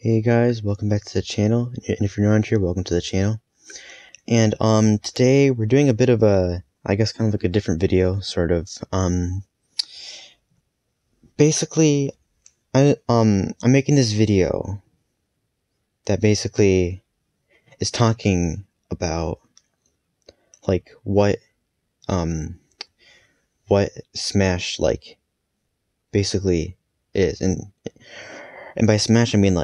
Hey guys, welcome back to the channel. And if you're not here, welcome to the channel. And today we're doing a bit of a, I guess, kind of like a different video, sort of. Basically, I'm making this video that basically is talking about like what Smash basically is, and by Smash I mean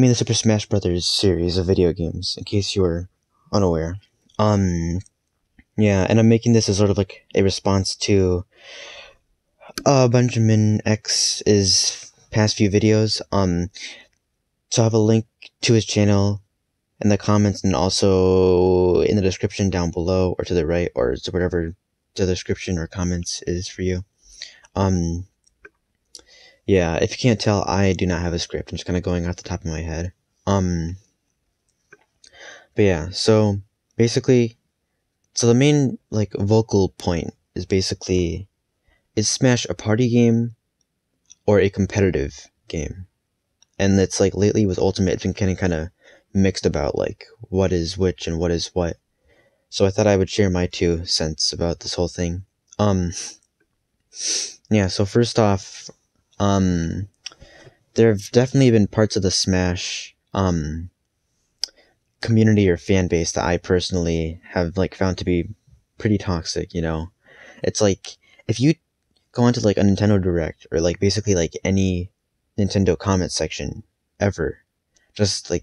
the Super Smash Brothers series of video games, in case you were unaware. Yeah, and I'm making this as sort of like a response to BenJAMinEX's past few videos. So I have a link to his channel in the comments and also in the description down below, or to the right, or to whatever the description or comments is for you. Yeah, if you can't tell, I do not have a script. I'm just kind of going off the top of my head. But yeah, so basically, so the main vocal point is basically, is Smash a party game or a competitive game? And it's like lately with Ultimate, it's been getting kind of mixed about like what is which and what is what. So I thought I would share my 2 cents about this whole thing. Yeah, so first off, there have definitely been parts of the Smash community or fan base that I personally have found to be pretty toxic, you know. It's like, if you go onto a Nintendo Direct, or basically any Nintendo comment section ever, just to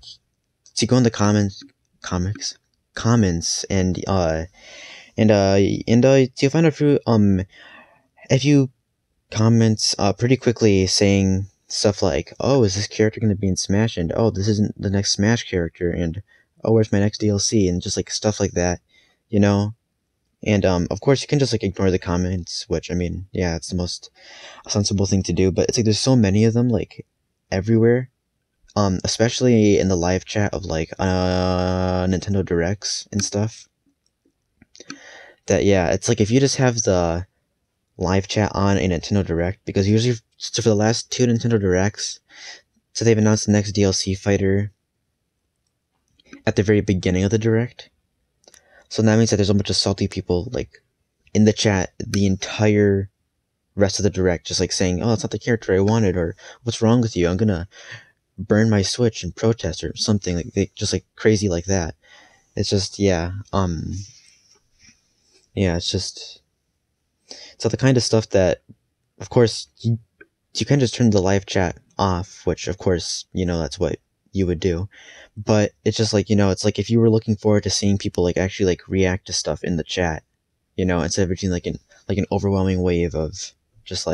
go in the comments and you'll find out through if you comment pretty quickly saying stuff like, oh, is this character going to be in Smash, and oh, this isn't the next Smash character, and oh, where's my next DLC, and just stuff like that, you know. And of course you can just ignore the comments, which, I mean, yeah, it's the most sensible thing to do, but it's there's so many of them everywhere, especially in the live chat of Nintendo Directs and stuff, that yeah, it's if you just have the live chat on a Nintendo Direct, because usually, so for the last 2 Nintendo Directs, so they've announced the next DLC fighter at the very beginning of the Direct. So that means that there's a bunch of salty people in the chat the entire rest of the Direct, just saying, oh, that's not the character I wanted, or what's wrong with you, I'm gonna burn my Switch and protest, or something just crazy like that. It's just, yeah, yeah, it's just, so the kind of stuff that, of course, you can just turn the live chat off, which of course, you know, that's what you would do. But it's just you know, it's if you were looking forward to seeing people actually react to stuff in the chat, you know, instead of it being an overwhelming wave of just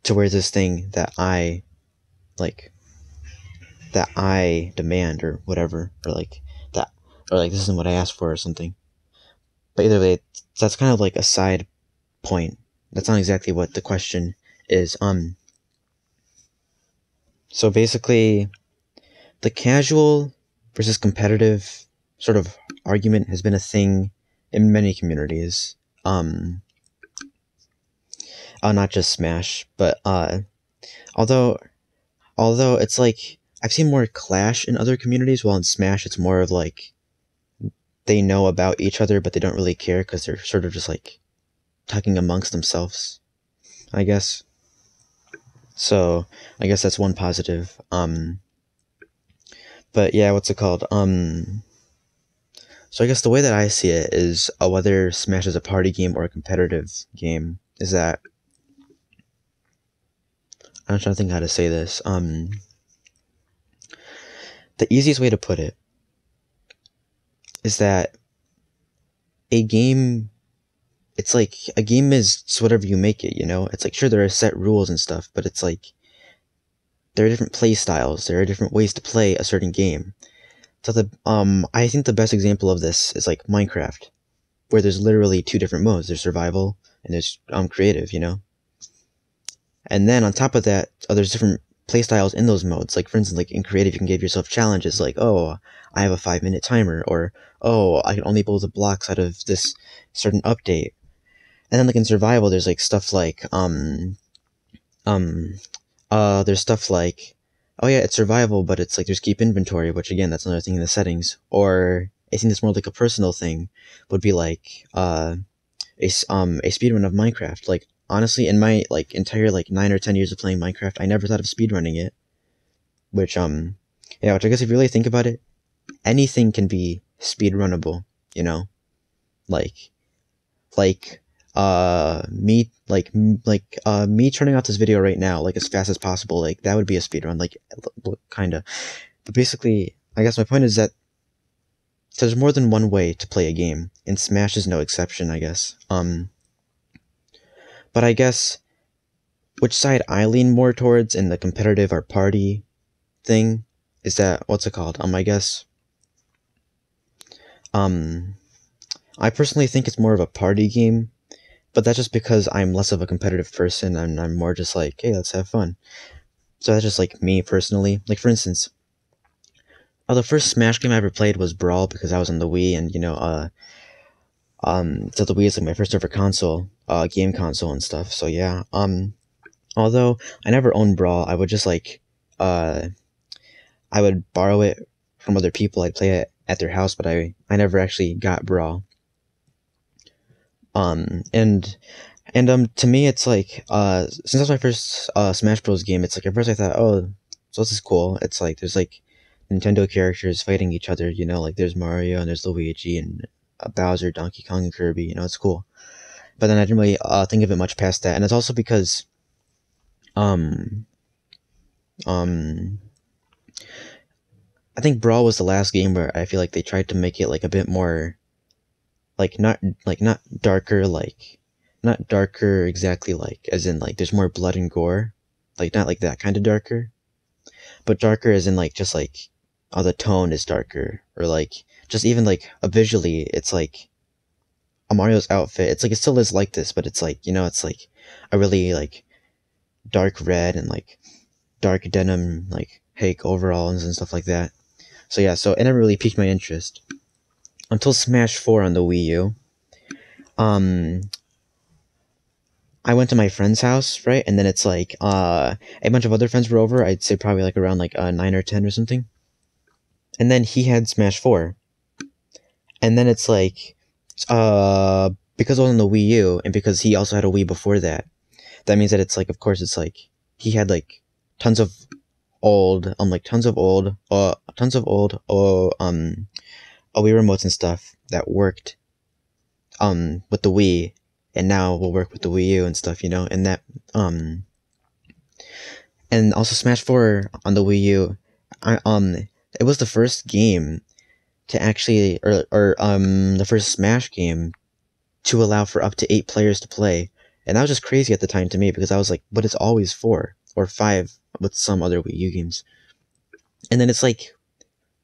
to where this thing that I that I demand, or whatever, or that, or this isn't what I asked for, or something. But either way, that's kind of a side point. That's not exactly what the question is. So basically, the casual versus competitive sort of argument has been a thing in many communities. Not just Smash, but although it's I've seen more clash in other communities, while in Smash it's more of they know about each other, but they don't really care, because they're sort of just talking amongst themselves, I guess. So I guess that's one positive. But yeah, what's it called? So I guess the way that I see it is, whether Smash is a party game or a competitive game, is that, I'm trying to think how to say this. The easiest way to put it is that a game, it's a game is whatever you make it, you know? It's sure, there are set rules and stuff, but it's there are different play styles, there are different ways to play a certain game. So I think the best example of this is Minecraft, where there's literally 2 different modes. There's survival and there's creative, you know? And then on top of that, there's different playstyles in those modes. For instance, in creative, you can give yourself challenges oh, I have a 5-minute timer, or oh, I can only build the blocks out of this certain update. And then in survival, there's stuff There's stuff like, oh yeah, it's survival, but it's like there's keep inventory, which again, that's another thing in the settings. Or a thing that's more like a personal thing would be like a speedrun of Minecraft. Like honestly, in my like entire like 9 or 10 years of playing Minecraft, I never thought of speedrunning it. Which yeah, which I guess if you really think about it, anything can be speedrunnable. You know, like like me turning off this video right now like as fast as possible, like that would be a speedrun, like kind of. But basically, I guess my point is that there's more than one way to play a game, and Smash is no exception, I guess. But I guess which side I lean more towards in the competitive or party thing is that, what's it called? I guess um I personally think it's more of a party game, but that's just because I'm less of a competitive person and I'm more just like, hey, let's have fun. So that's just like me personally. Like for instance, the first Smash game I ever played was Brawl because I was on the Wii, and so the Wii is like my first ever console, game console and stuff. So yeah, although I never owned Brawl, I would just like, uh, I would borrow it from other people. I'd play it at their house, but I never actually got Brawl. And to me, it's like, since that's my first Smash Bros. Game, it's like at first I thought, oh, so this is cool. It's like there's like Nintendo characters fighting each other, like there's Mario and there's Luigi and Bowser, Donkey Kong, and Kirby. It's cool. But then I didn't really think of it much past that, and it's also because um um I think Brawl was the last game where I feel like they tried to make it like a bit more not darker, like not darker exactly, like as in like there's more blood and gore, like not like that kind of darker, but darker as in like just like, oh, the tone is darker, or like just even like visually it's like a Mario's outfit, it's like it still is like this, but it's like, it's like a really like dark red and like dark denim like Hake overalls and stuff like that. So yeah, so it never really piqued my interest until Smash 4 on the Wii U. um I went to my friend's house, right? And then it's like a bunch of other friends were over. I'd say probably like around like 9 or 10 or something. And then he had Smash 4. And then it's like because I was on the Wii U and because he also had a Wii before that, that means that it's like, of course, it's like he had like tons of old Wii remotes and stuff that worked with the Wii, and now will work with the Wii U and stuff, and that and also Smash 4 on the Wii U, it was the first game to actually, or the first Smash game to allow for up to 8 players to play, and that was just crazy at the time to me because I was like, but it's always 4 or 5 with some other Wii U games, and then it's like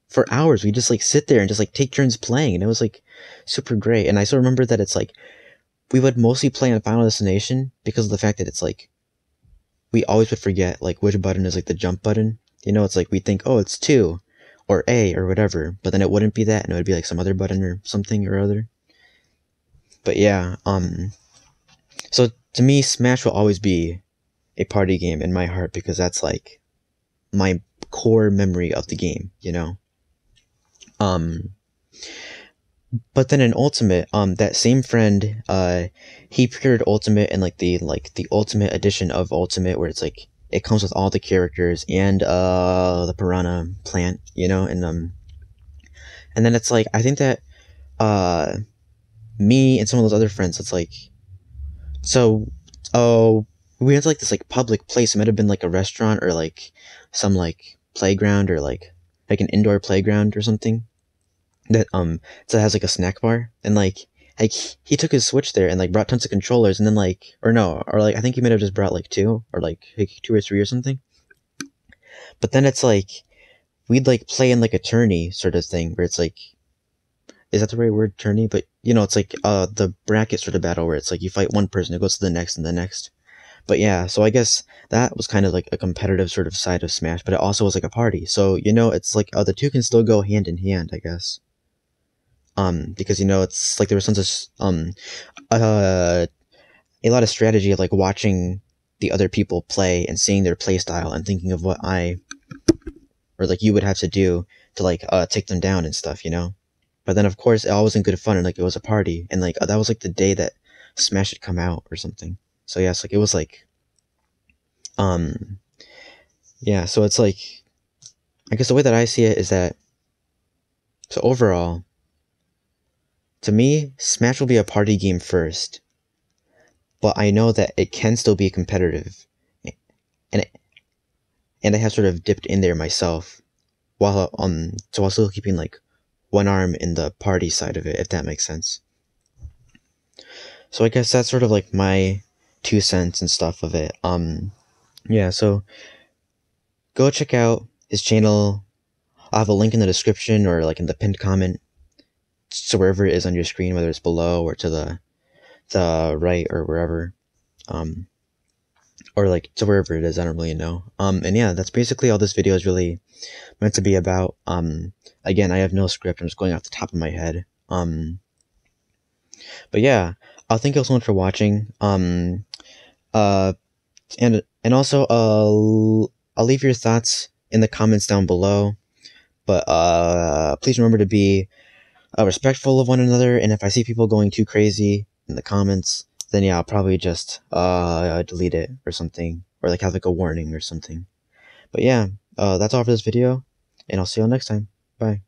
for hours we just like sit there and just like take turns playing, and it was like super great. And I still remember that it's like we would mostly play on Final Destination because of the fact that it's like we always would forget like which button is like the jump button. It's like we think, oh, it's 2 or A or whatever, but then it wouldn't be that, and it would be like some other button or something or other. But yeah, so to me, Smash will always be a party game in my heart because that's like my core memory of the game, But then in Ultimate, that same friend, he procured Ultimate and like the Ultimate edition of Ultimate, where it's like it comes with all the characters and the Piranha plant, and then it's like I think that me and some of those other friends, it's like, so we went to like this like public place. It might have been like a restaurant or like some like playground or like an indoor playground or something that so it has like a snack bar, and like he took his Switch there and like brought tons of controllers, and then like, or no, or like I think he might have just brought like 2 or like 2 or 3 or something. But then it's like we'd like play in like a tourney sort of thing where it's like, is that the right word, tourney? But it's like the bracket sort of battle where it's like you fight one person, it goes to the next and the next. But yeah, so I guess that was kind of like a competitive sort of side of Smash, but it also was like a party. So it's like the two can still go hand in hand, I guess. Because it's like there was tons of a lot of strategy of like watching the other people play and seeing their play style and thinking of what you would have to do to like take them down and stuff, you know. But then of course it all was in good fun, and like it was a party, and like that was like the day that Smash had come out or something. So yeah, it's like it was like yeah, so it's like, I guess the way that I see it is that, so overall, to me, Smash will be a party game first, but I know that it can still be competitive, and I have sort of dipped in there myself, while still keeping like one arm in the party side of it, if that makes sense. So I guess that's sort of like my 2 cents and stuff of it. Yeah, so go check out his channel. I'll have a link in the description or like in the pinned comment, so wherever it is on your screen, whether it's below or to the right or wherever, or like to wherever it is, I don't really know. And yeah, that's basically all this video is really meant to be about. Again, I have no script. I'm just going off the top of my head. But yeah, thank you all so much for watching. And also, I'll leave your thoughts in the comments down below. But please remember to be respectful of one another. And if I see people going too crazy in the comments, then yeah, I'll probably just delete it or something, or like have like a warning or something. But yeah, that's all for this video, and I'll see you all next time. Bye.